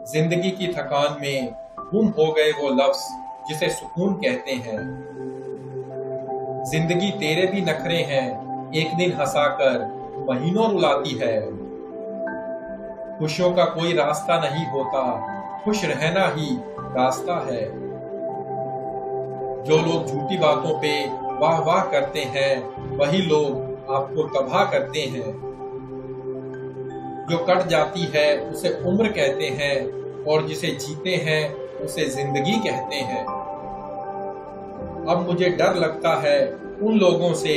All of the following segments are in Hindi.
जिंदगी की थकान में गुम हो गए वो लफ्ज जिसे सुकून कहते हैं। जिंदगी तेरे भी नखरे हैं, एक दिन हंसाकर महीनों रुलाती है। खुशियों का कोई रास्ता नहीं होता, खुश रहना ही रास्ता है। जो लोग झूठी बातों पे वाह वाह करते हैं, वही लोग आपको तबाह करते हैं। जो कट जाती है उसे उम्र कहते हैं, और जिसे जीते हैं उसे जिंदगी कहते हैं। अब मुझे डर लगता है उन लोगों से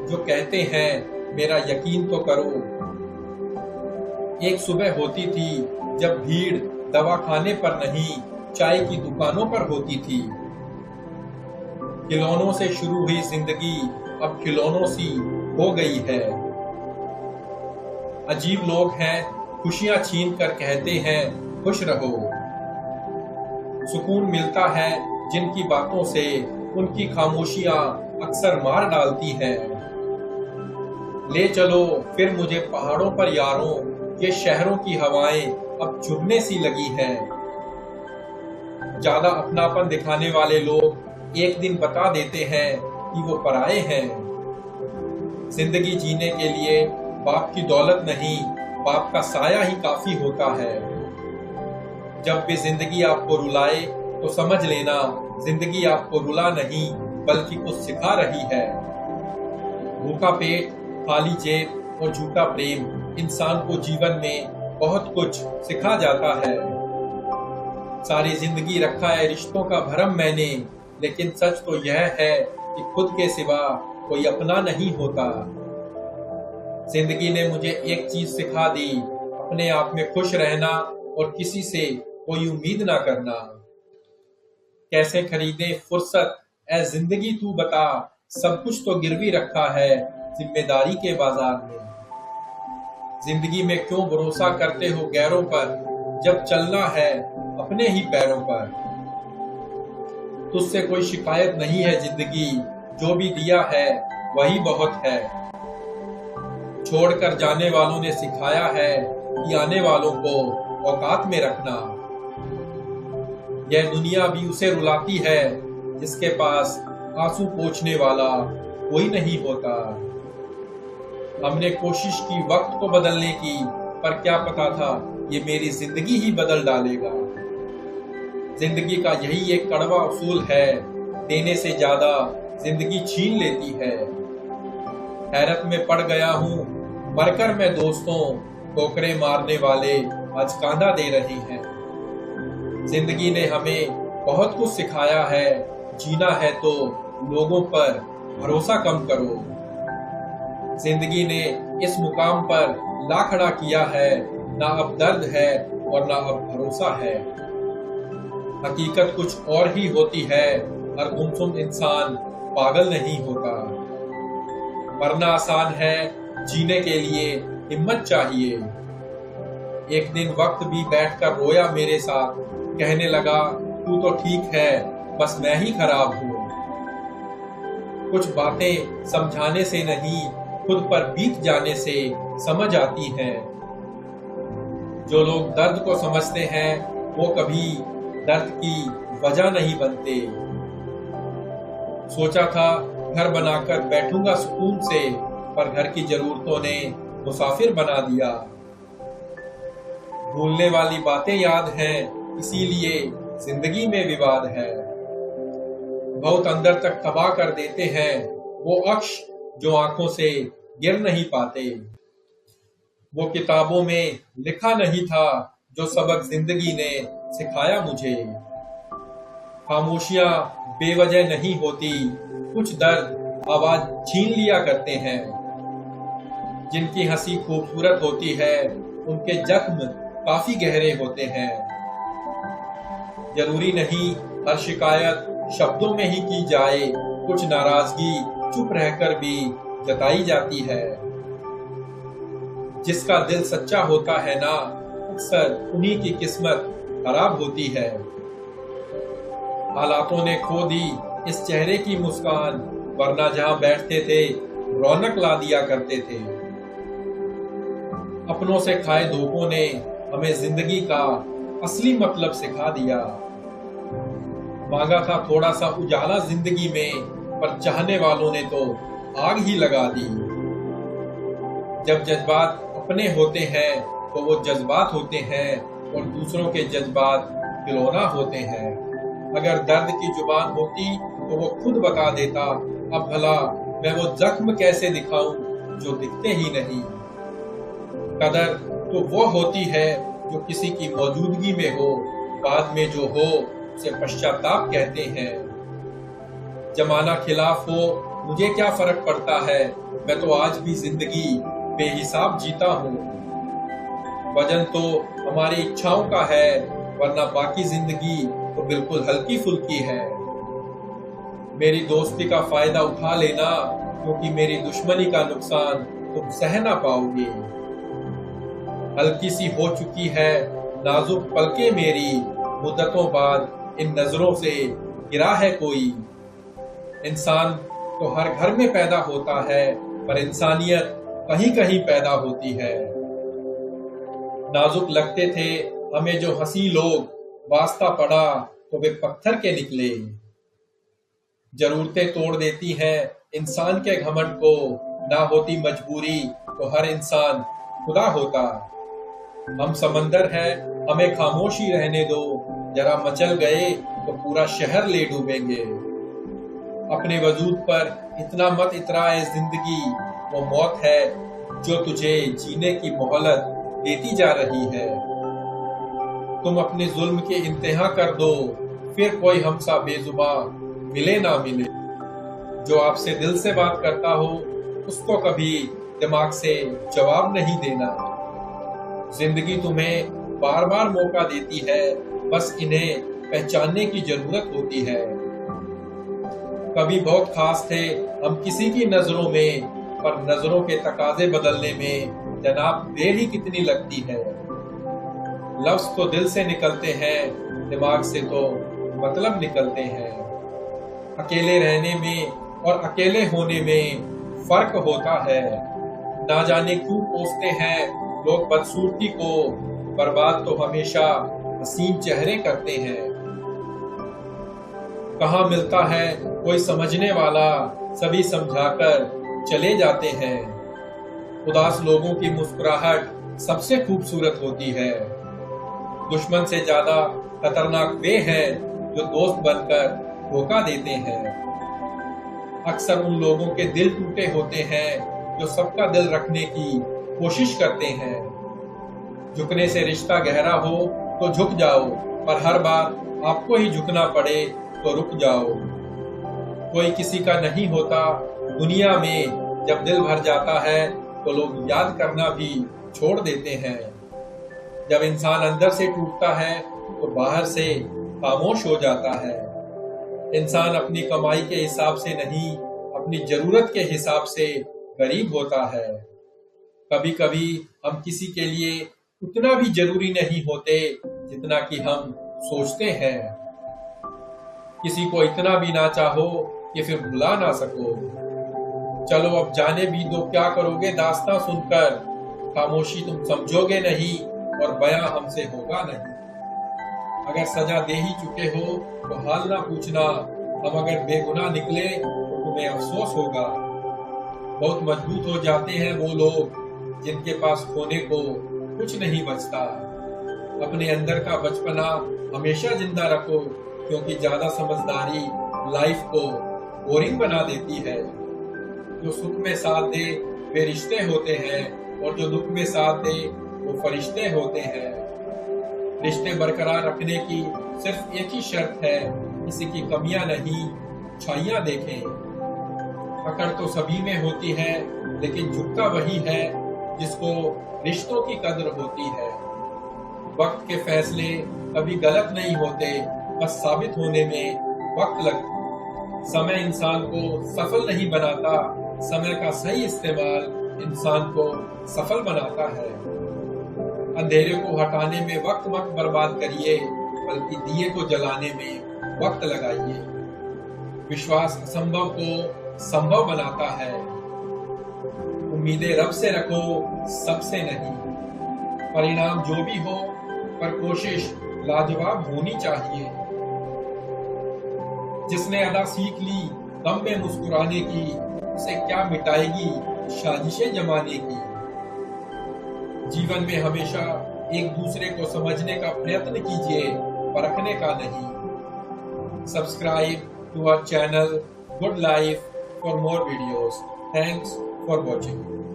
जो कहते हैं मेरा यकीन तो करो। एक सुबह होती थी जब भीड़ दवाखाने पर नहीं, चाय की दुकानों पर होती थी। खिलौनों से शुरू हुई जिंदगी अब खिलौनों सी हो गई है। अजीब लोग हैं, खुशियां छीन कर कहते हैं खुश रहो। सुकून मिलता है जिनकी बातों से, उनकी खामोशियां अक्सर मार डालती हैं। ले चलो फिर मुझे पहाड़ों पर यारों, ये शहरों की हवाएं अब चुभने सी लगी हैं। ज्यादा अपनापन दिखाने वाले लोग एक दिन बता देते हैं कि वो पराये हैं। जिंदगी जीने के लिए बाप की दौलत नहीं, बाप का साया ही काफी होता है। जब भी जिंदगी आपको रुलाए तो समझ लेना जिंदगी आपको रुला नहीं बल्कि कुछ सिखा रही है। भूखा पेट, खाली जेब और झूठा प्रेम इंसान को जीवन में बहुत कुछ सिखा जाता है। सारी जिंदगी रखा है रिश्तों का भरम मैंने, लेकिन सच तो यह है कि खुद के सिवा कोई अपना नहीं होता। जिंदगी ने मुझे एक चीज सिखा दी, अपने आप में खुश रहना और किसी से कोई उम्मीद ना करना। कैसे खरीदे फुर्सत ऐ जिंदगी तू बता, सब कुछ तो गिरवी रखा है जिम्मेदारी के बाजार में। जिंदगी में क्यों भरोसा करते हो गैरों पर, जब चलना है अपने ही पैरों पर। तुझसे कोई शिकायत नहीं है जिंदगी, जो भी दिया है वही बहुत है। छोड़कर जाने वालों ने सिखाया है कि आने वालों को औकात में रखना। यह दुनिया भी उसे रुलाती है जिसके पास आंसू पोंछने वाला कोई नहीं होता। हमने कोशिश की वक्त को बदलने की, पर क्या पता था ये मेरी जिंदगी ही बदल डालेगा। जिंदगी का यही एक कड़वा उसूल है, देने से ज्यादा जिंदगी छीन लेती है। हैरत में पड़ गया हूँ मरकर मैं दोस्तों, ठोकरे मारने वाले आज कांधा दे रहे हैं। जिंदगी ने हमें बहुत कुछ सिखाया है, जीना है तो लोगों पर भरोसा कम करो। जिंदगी ने इस मुकाम पर ला खड़ा किया है, ना अब दर्द है और ना अब भरोसा है। हकीकत कुछ और ही होती है, हर गुमसुम इंसान पागल नहीं होता। मरना आसान है, जीने के लिए हिम्मत चाहिए। एक दिन वक्त भी बैठकर रोया मेरे साथ, कहने लगा तू तो ठीक है, बस मैं ही खराब हूँ। कुछ बातें समझाने से नहीं, खुद पर बीत जाने से समझ आती हैं। जो लोग दर्द को समझते हैं वो कभी दर्द की वजह नहीं बनते। सोचा था घर बनाकर बैठूंगा सुकून से, पर घर की जरूरतों ने मुसाफिर बना दिया। भूलने वाली बातें याद हैं, इसीलिए जिंदगी में विवाद है। बहुत अंदर तक तबाह कर देते हैं वो अक्ष जो आंखों से गिर नहीं पाते। वो किताबों में लिखा नहीं था जो सबक जिंदगी ने सिखाया मुझे। खामोशियां बेवजह नहीं होती, कुछ दर्द आवाज छीन लिया करते हैं। जिनकी हंसी खूबसूरत होती है, उनके जख्म काफी गहरे होते हैं। जरूरी नहीं हर शिकायत शब्दों में ही की जाए, कुछ नाराजगी चुप रहकर भी जताई जाती है। जिसका दिल सच्चा होता है ना, अक्सर उन्हीं की किस्मत खराब होती है। हालातों ने खो दी इस चेहरे की मुस्कान, वरना जहां बैठते थे रौनक ला दिया करते थे। अपनों से खाए धोखों ने हमें जिंदगी का असली मतलब सिखा दिया। मांगा था थोड़ा सा उजाला जिंदगी में, पर चाहने वालों ने तो आग ही लगा दी। जब जज्बात अपने होते हैं तो वो जज्बात होते हैं, और दूसरों के जज्बात खिलौना होते हैं। अगर दर्द की जुबान होती तो वो खुद बता देता, अब भला मैं वो जख्म कैसे दिखाऊं जो दिखते ही नहीं। कदर तो वो होती है जो किसी की मौजूदगी में हो, बाद में जो हो उसे पश्चाताप कहते हैं। जमाना खिलाफ हो मुझे क्या फर्क पड़ता है, मैं तो आज भी जिंदगी बेहिसाब जीता हूँ। वजन तो हमारी इच्छाओं का है, वरना बाकी जिंदगी तो बिल्कुल हल्की फुल्की है। मेरी दोस्ती का फायदा उठा लेना, क्योंकि मेरी दुश्मनी का नुकसान तुम सह ना पाओगे। हल्की सी हो चुकी है नाजुक पलके मेरी, मुद्दतों बाद इन नजरों से गिरा है कोई। इंसान तो हर घर में पैदा होता है, पर इंसानियत कहीं कहीं पैदा होती है। नाजुक लगते थे हमें जो हंसी लोग, वास्ता पड़ा तो वे पत्थर के निकले। जरूरतें तोड़ देती हैं इंसान के घमंड को, ना होती मजबूरी तो हर इंसान खुदा होता। हम समंदर हैं, हमें खामोशी रहने दो, जरा मचल गए तो पूरा शहर ले डूबेंगे। अपने वजूद पर इतना मत इतराए जिंदगी, वो मौत है जो तुझे जीने की मोहलत देती जा रही है। तुम अपने जुल्म के इंतहा कर दो, फिर कोई हमसा बेजुबा मिले ना मिले। जो आपसे दिल से बात करता हो उसको कभी दिमाग से जवाब नहीं देना। जिंदगी तुम्हें बार बार मौका देती है, बस इन्हें पहचानने की जरूरत होती है। कभी बहुत खास थे हम किसी की नजरों में, पर नजरों के तकाजे बदलने में जनाब देर ही कितनी लगती है। लफ्ज तो दिल से निकलते हैं, दिमाग से तो मतलब निकलते हैं। अकेले रहने में और अकेले होने में फर्क होता है। ना जाने क्यों कोसते हैं लोग बदसूरती को, बर्बाद तो हमेशा हसीन चेहरे करते हैं। कहाँ मिलता है कोई समझने वाला, सभी समझाकर चले जाते हैं। उदास लोगों की मुस्कुराहट सबसे खूबसूरत होती है। दुश्मन से ज्यादा खतरनाक वे हैं जो दोस्त बनकर धोखा देते हैं। अक्सर उन लोगों के दिल टूटे होते हैं जो सबका दिल रखने की कोशिश करते हैं। झुकने से रिश्ता गहरा हो तो झुक जाओ, पर हर बार आपको ही झुकना पड़े तो रुक जाओ। कोई किसी का नहीं होता दुनिया में, जब दिल भर जाता है तो लोग याद करना भी छोड़ देते हैं। जब इंसान अंदर से टूटता है तो बाहर से खामोश हो जाता है। इंसान अपनी कमाई के हिसाब से नहीं, अपनी जरूरत के हिसाब से गरीब होता है। कभी कभी हम किसी के लिए उतना भी जरूरी नहीं होते जितना कि हम सोचते हैं। किसी को इतना भी ना चाहो कि फिर भुला ना सको। चलो अब जाने भी दो, क्या करोगे दास्तां सुनकर। खामोशी तुम समझोगे नहीं और बयां हमसे होगा नहीं। अगर सजा दे ही चुके हो तो हाल ना पूछना, हम अगर बेगुनाह निकले तो तुम्हें अफसोस होगा। बहुत मजबूत हो जाते हैं वो लोग जिनके पास खोने को कुछ नहीं बचता। अपने अंदर का बचपना हमेशा जिंदा रखो, क्योंकि ज्यादा समझदारी लाइफ को बोरिंग बना देती है। जो सुख में साथ दे वे रिश्ते होते हैं, और जो दुख में साथ दे वो फरिश्ते होते हैं। रिश्ते बरकरार रखने की सिर्फ एक ही शर्त है, किसी की कमियां नहीं अच्छाइयां देखें। अकड़ तो सभी में होती है, लेकिन झुकता वही है जिसको रिश्तों की कद्र होती है। वक्त के फैसले कभी गलत नहीं होते, बस साबित होने में वक्त लगता। समय इंसान को सफल नहीं बनाता, समय का सही इस्तेमाल इंसान को सफल बनाता है। अंधेरे को हटाने में वक्त मत बर्बाद करिए, बल्कि दिए को जलाने में वक्त लगाइए। विश्वास असंभव को संभव बनाता है। उम्मीदें रब से रखो, सबसे नहीं। परिणाम जो भी हो पर कोशिश लाजवाब होनी चाहिए। जिसने अदा सीख ली गम में मुस्कुराने की, उसे क्या मिटाएगी साजिशें जमाने की। जीवन में हमेशा एक दूसरे को समझने का प्रयत्न कीजिए, परखने का नहीं। Subscribe to our channel Good Life for more videos. Thanks for watching.